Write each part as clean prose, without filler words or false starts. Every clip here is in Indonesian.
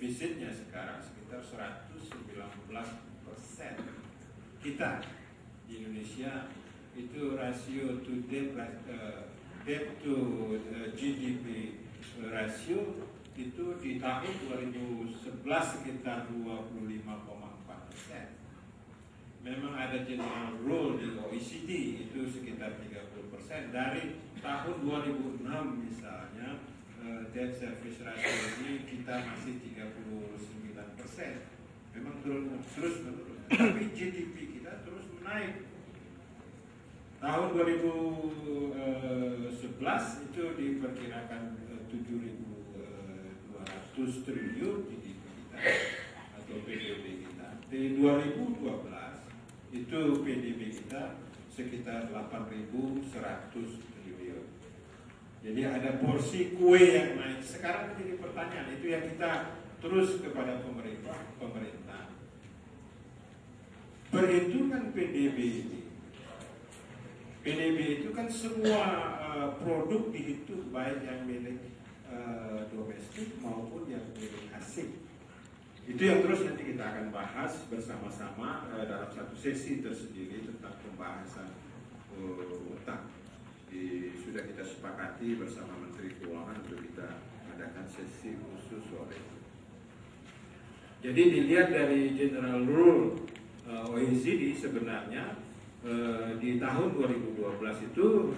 defisitnya sekarang sekitar 119%. Kita di Indonesia itu rasio to debt, debt to GDP rasio itu di tahun 2011 sekitar 25,4%. Memang ada general rule di OECD itu sekitar 30%. Dari tahun 2006 misalnya debt service ratio ini kita masih 39%. Memang terus menurun. Tapi GDP kita terus menaik. Tahun 2011 itu diperkirakan 7.200 triliun GDP kita atau PDB kita. Di 2012 itu PDB kita sekitar 8.100 triliun. Jadi ada porsi kue yang naik. Sekarang menjadi pertanyaan, itu yang kita terus kepada pemerintah. Perhitungan PDB ini. PDB itu kan semua produk dihitung, baik yang milik domestik maupun yang milik asing. Itu yang terus nanti kita akan bahas bersama-sama dalam satu sesi tersendiri tentang pembahasan utang. Sudah kita sepakati bersama Menteri Keuangan untuk kita adakan sesi khusus sore itu. Jadi dilihat dari General Rule OECD sebenarnya di tahun 2012 itu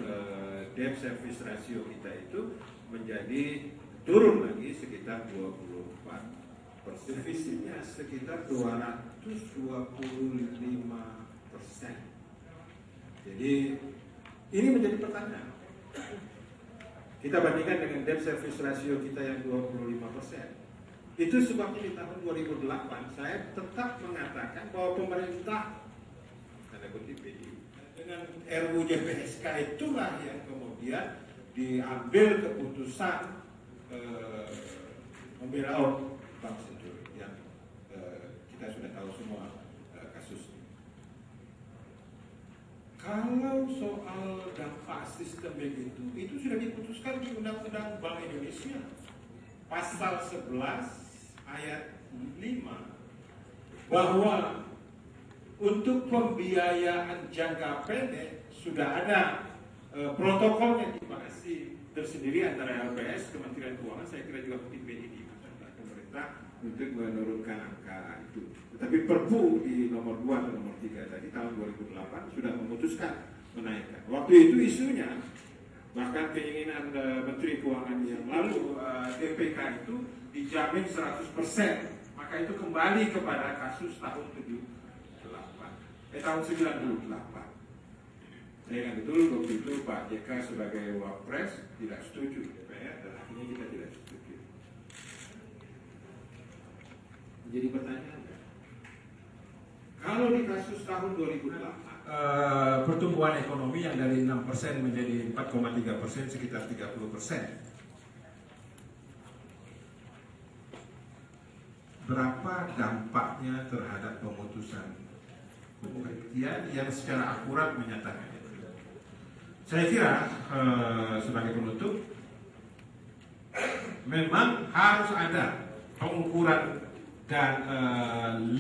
debt service ratio kita itu menjadi turun lagi sekitar 24%. Defisitnya sekitar 225%. Jadi ini menjadi pertanyaan. Kita bandingkan dengan debt service ratio kita yang 25%. Itu sebabnya di tahun 2008 saya tetap mengatakan bahwa pemerintah tanda kutip dengan RUU JPSK itulah yang kemudian diambil keputusan membela Bank Senturi yang kita sudah tahu semua kasusnya. Kalau soal dampak sistemik itu sudah diputuskan di Undang-Undang Bank Indonesia pasal 11 ayat 5 bahwa untuk pembiayaan jangka pendek sudah ada protokolnya dibahasi tersendiri antara LPS, Kementerian Keuangan, saya kira juga mungkin BID pemerintah untuk menurunkan angka itu. Tetapi Perpu di nomor 2 atau nomor 3 tadi tahun 2008 sudah memutuskan menaikkan. Waktu itu isunya bahkan keinginan Menteri Keuangan yang lalu DPK itu dijamin 100%, maka itu kembali kepada kasus tahun 98, tahun 98. Saya ingat betul waktu itu Pak JK sebagai Wapres tidak setuju DPR dan akhirnya kita tidak setuju. Jadi pertanyaan, kalau di kasus tahun 2008 pertumbuhan ekonomi yang dari 6% menjadi 4,3%, sekitar 30%. Berapa dampaknya terhadap pemutusan hubungan yang secara akurat menyatakan itu? Saya kira sebagai penutup memang harus ada pengukuran dan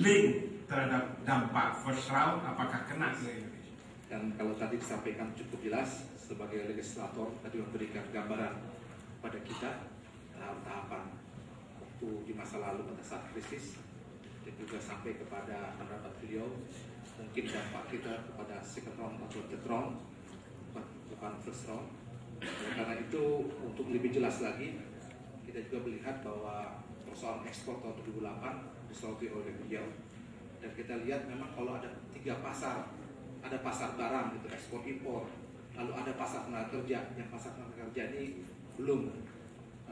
link terhadap dampak first round apakah kena ke Indonesia. Dan kalau tadi disampaikan cukup jelas sebagai legislator tadi memberikan gambaran pada kita tahapan waktu di masa lalu pada saat krisis dan juga sampai kepada pendapat beliau mungkin dampak kita kepada second round atau third round bukan first round. Karena itu untuk lebih jelas lagi kita juga melihat bahwa persoalan ekspor tahun 2008 disoroti oleh beliau. Dan kita lihat memang kalau ada 3 pasar, ada pasar barang gitu, ekspor impor, lalu ada pasar tenaga kerja, yang pasar tenaga kerja ini belum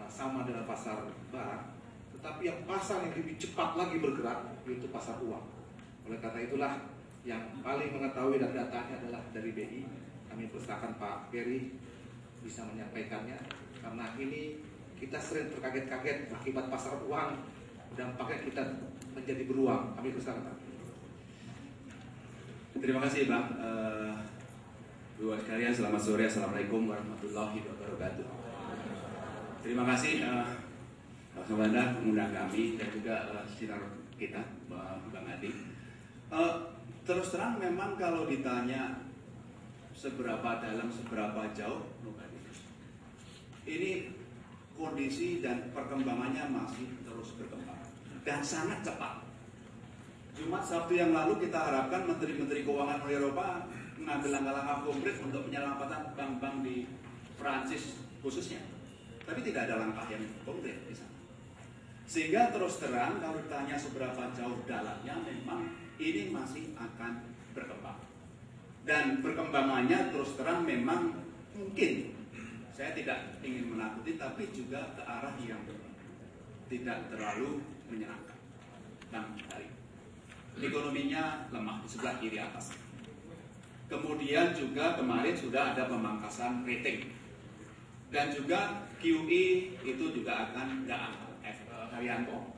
sama dengan pasar barang, tetapi yang pasar yang lebih cepat lagi bergerak yaitu pasar uang. Oleh karena itulah yang paling mengetahui dan datanya adalah dari BI. Kami persilakan Pak Peri bisa menyampaikannya, karena ini kita sering terkaget-kaget akibat pasar uang, dampaknya kita menjadi beruang. Kami persilakan Pak. Terima kasih Bang. Dua sekalian selamat sore. Assalamualaikum warahmatullahi wabarakatuh. Terima kasih Pak Sabanda mengundang kami dan juga sinar kita, Bang Adi. Terus terang memang kalau ditanya seberapa dalam, seberapa jauh, ini kondisi dan perkembangannya masih terus berkembang dan sangat cepat. Jumat Sabtu yang lalu kita harapkan Menteri-Menteri Keuangan Uni Eropa mengambil langkah-langkah konkret untuk penyelamatan bank-bank di Prancis khususnya. Tapi tidak ada langkah yang konkret di sana. Sehingga terus terang kalau ditanya seberapa jauh dalamnya, memang ini masih akan berkembang. Dan perkembangannya terus terang memang mungkin, saya tidak ingin menakuti, tapi juga ke arah yang tidak terlalu menyenangkan. Bang Hari, ekonominya lemah di sebelah kiri atas. Kemudian juga kemarin sudah ada pemangkasan rating. Dan juga QE itu juga akan Haryanto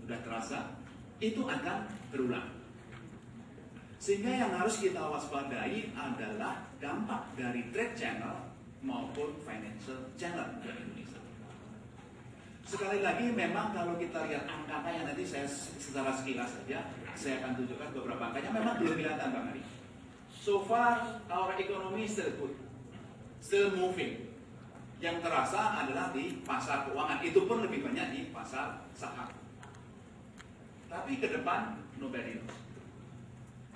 sudah terasa, itu akan berulang. Sehingga yang harus kita waspadai adalah dampak dari trade channel maupun financial channel di Indonesia. Sekali lagi memang kalau kita lihat angkanya, nanti saya secara sekilas saja saya akan tunjukkan beberapa angkanya, memang belum kelihatan Bang Ari. So far our economy still good, still moving. Yang terasa adalah di pasar keuangan, itu pun lebih banyak di pasar saham. Tapi ke depan nobody knows.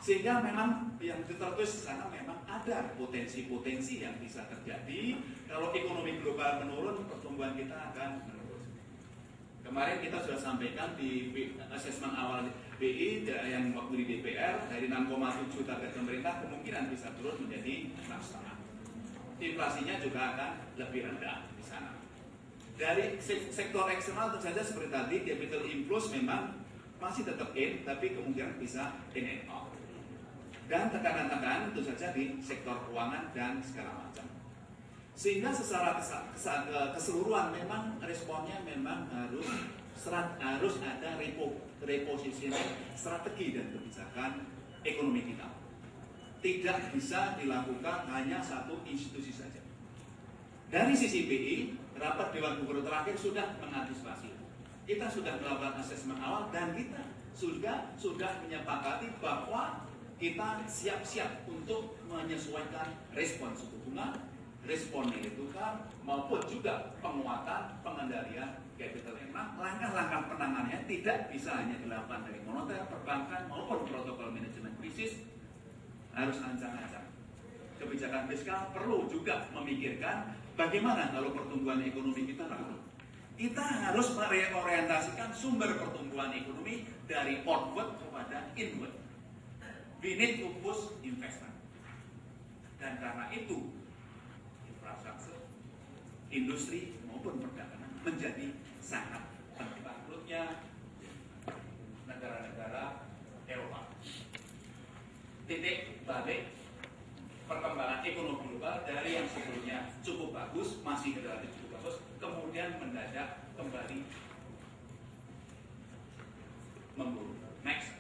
Sehingga memang yang tertulis di sana memang ada potensi-potensi yang bisa terjadi. Kalau ekonomi global menurun, pertumbuhan kita akan menurun. Kemarin kita sudah sampaikan di asesmen awal BI yang waktu di DPR, dari 6,7 target pemerintah kemungkinan bisa turun menjadi 6,5. Inflasinya juga akan lebih rendah di sana. Dari sektor eksternal tentu saja seperti tadi, capital inflows memang masih tetap in, tapi kemungkinan bisa in and out. Dan tekanan-tekanan tentu saja di sektor keuangan dan segala macam. Sehingga secara keseluruhan memang responnya memang harus ada repositioning strategi dan kebijakan ekonomi kita. Tidak bisa dilakukan hanya satu institusi saja. Dari sisi BI, rapat Dewan Gubernur terakhir sudah mengantisipasi. Kita sudah melakukan asesmen awal dan kita sudah menyepakati bahwa kita siap-siap untuk menyesuaikan respon suku bunga, respon nilai tukar, maupun juga penguatan pengendalian capital. Memang langkah-langkah penanganannya tidak bisa hanya dilakukan dari moneter, perbankan, maupun protokol manajemen krisis. Harus ancang-ancang. Kebijakan fiskal perlu juga memikirkan bagaimana kalau pertumbuhan ekonomi kita turun. Kita harus mereorientasikan sumber pertumbuhan ekonomi dari outward kepada inward. We need to push investment. Dan karena itu infrastruktur, industri maupun perdagangan menjadi sangat penting. Bangkrutnya negara-negara Eropa. Titik balik perkembangan ekonomi global dari yang sebelumnya cukup bagus, masih relatif cukup bagus, kemudian mendadak kembali memburuk. Next,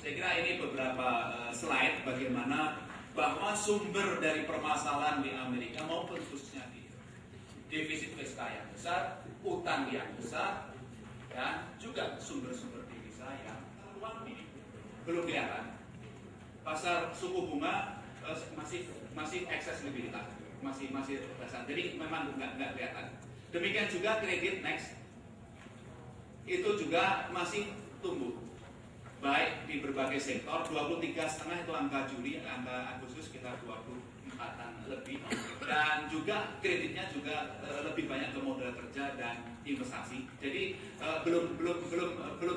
saya kira ini beberapa slide bagaimana bahwa sumber dari permasalahan di Amerika maupun khususnya di defisit fiskal yang besar, utang yang besar, dan juga sumber-sumber devisa yang ruang ini belum kelihatan. Pasar suku bunga masih ekses likuiditas, masih besar. Jadi memang nggak kelihatan. Demikian juga kredit next itu juga masih tumbuh baik di berbagai sektor. 23,5 itu angka Juli, angka Agustus sekitar 24-an lebih. Dan juga kreditnya juga lebih banyak ke modal kerja dan investasi. Jadi belum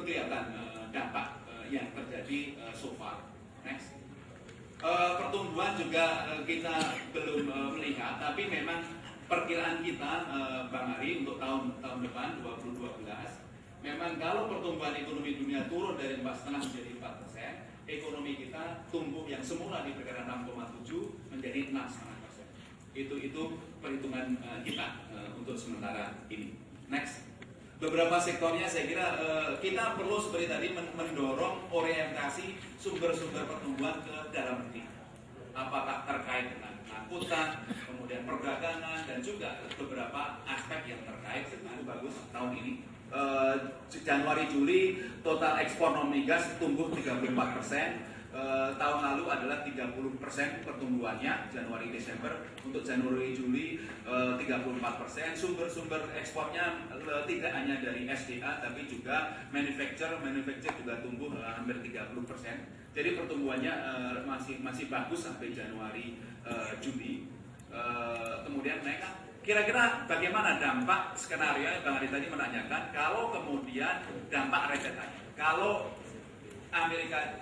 kelihatan dampak yang terjadi so far. Next. Pertumbuhan juga kita belum melihat, tapi memang perkiraan kita Bang Ari untuk tahun depan 2012 memang kalau pertumbuhan ekonomi dunia turun dari 4,5 menjadi 4%, ekonomi kita tumbuh yang semula diperkirakan 6,7 menjadi 6,5%. Itu perhitungan kita untuk sementara ini. Next. Beberapa sektornya saya kira kita perlu seperti tadi mendorong orientasi sumber-sumber pertumbuhan ke dalam negeri. apakah terkait dengan angkutan, kemudian perdagangan, dan juga beberapa aspek yang terkait dengan bagus tahun ini. Januari-Juli total ekspor non migas tumbuh 34%. Tahun lalu adalah 30% pertumbuhannya Januari-Desember. Untuk Januari-Juli 34%. Sumber-sumber ekspornya tidak hanya dari SDA tapi juga manufacture juga tumbuh hampir 30%. Jadi pertumbuhannya masih bagus sampai Januari-Juli. Kemudian naik. Kira-kira bagaimana dampak skenario yang Bang Adi tadi menanyakan kalau kemudian dampak rentetannya? Kalau Amerika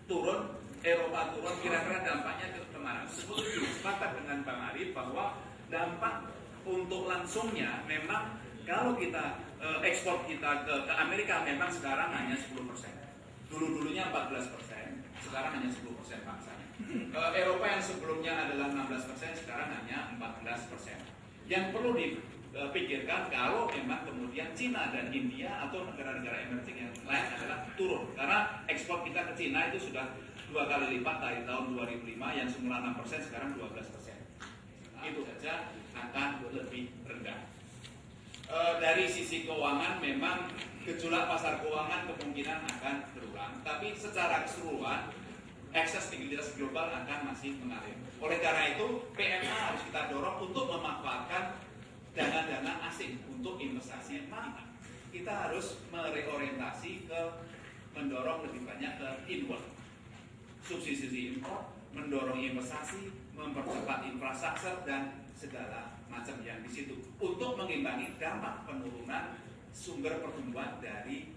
turun, Eropa turun, kira-kira dampaknya ke kemana? Sepakat dengan Bang Adi bahwa dampak untuk langsungnya memang kalau kita ekspor kita ke Amerika memang sekarang hanya 10%. Dulu-dulunya 14%, sekarang hanya 10% paksanya. Eropa yang sebelumnya adalah 16%, sekarang hanya 14%. Yang perlu dipikirkan kalau memang kemudian Cina dan India atau negara-negara emerging yang lain adalah turun, karena ekspor kita ke Cina itu sudah 2 kali lipat dari tahun 2005 yang semula 6% sekarang 12%. Itu saja akan lebih rendah. Dari sisi keuangan memang gejolak pasar keuangan kemungkinan akan berulang, tapi secara keseluruhan ekses likuiditas global akan masih mengalir. Oleh karena itu, PMA harus kita dorong untuk memanfaatkan dana-dana asing untuk investasi. Maka kita harus mereorientasi ke mendorong lebih banyak ke inward, subsidi impor, mendorong investasi, mempercepat infrastruktur dan segala macam yang di situ untuk mengimbangi dampak penurunan sumber pertumbuhan dari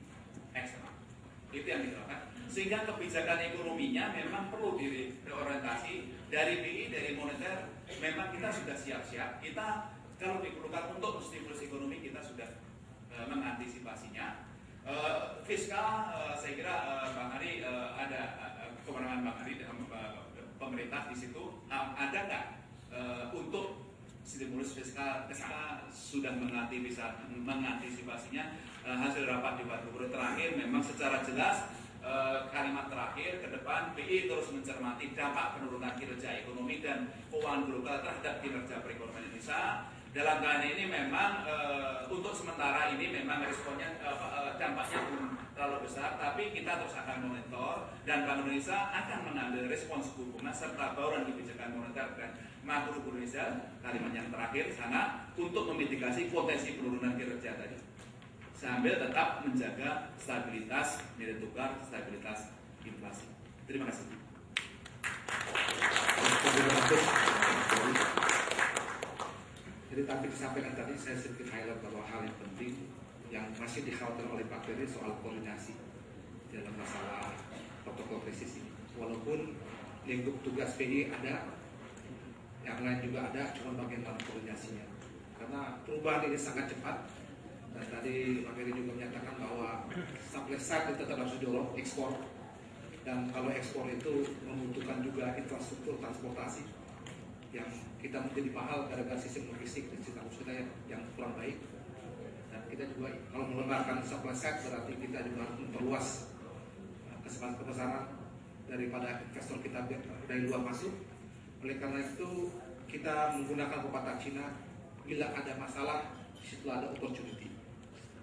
eksternal. Itu yang dilakukan. Sehingga kebijakan ekonominya memang perlu diorientasi dari BI, dari moneter. Memang kita sudah siap-siap. Kita kalau diperlukan untuk stimulus ekonomi kita sudah mengantisipasinya. Fiskal, saya kira Bang Ari ada kewenangan Bang Ari dalam pemerintah di situ. Ada nggak untuk stimulus fiskal? Kita sudah mengantisipasinya. Hasil rapat Dewan Gubernur terakhir memang secara jelas. Kalimat terakhir ke depan, BI terus mencermati dampak penurunan kinerja ekonomi dan keuangan global terhadap kinerja perekonomian Indonesia. Dalam keadaan ini memang untuk sementara ini memang responnya dampaknya belum terlalu besar, tapi kita terus akan monitor dan Bank Indonesia akan mengambil respons suku bunga serta bauran kebijakan moneter dan makro Indonesia. Kalimat yang terakhir sana untuk memitigasi potensi penurunan kinerja tadi, sambil tetap menjaga stabilitas nilai tukar, stabilitas inflasi. Terima kasih. Jadi tapi disampaikan tadi saya sedikit highlight bahwa hal yang penting yang masih dikhawatirkan oleh Pak Ferry soal koordinasi dalam masalah protokol krisis ini. Walaupun lingkup tugas PI ada, yang lain juga ada, cuma bagaimana koordinasinya. Karena perubahan ini sangat cepat. Dan tadi Pak Ferry juga menyatakan bahwa supply side itu tetap harus didorong ekspor, dan kalau ekspor itu membutuhkan juga infrastruktur transportasi yang kita mungkin mahal gara-gara sistem logistik dan sistem kita yang kurang baik. Dan kita juga kalau melebarkan supply side berarti kita juga harus memperluas kesempatan pemasaran daripada investor kita dari luar masuk. Oleh karena itu kita menggunakan pepatah Cina, bila ada masalah disitulah ada opportunity.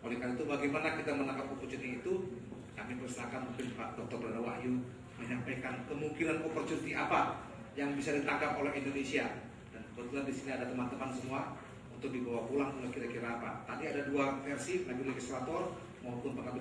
Oleh karena itu bagaimana kita menangkap opportunity itu, kami persilakan mungkin Pak Dr. Brana Wahyu menyampaikan kemungkinan opportunity apa yang bisa ditangkap oleh Indonesia. Dan kebetulan di sini ada teman-teman semua untuk dibawa pulang kira-kira apa. Tadi ada 2 versi, bagi legislator maupun pengambil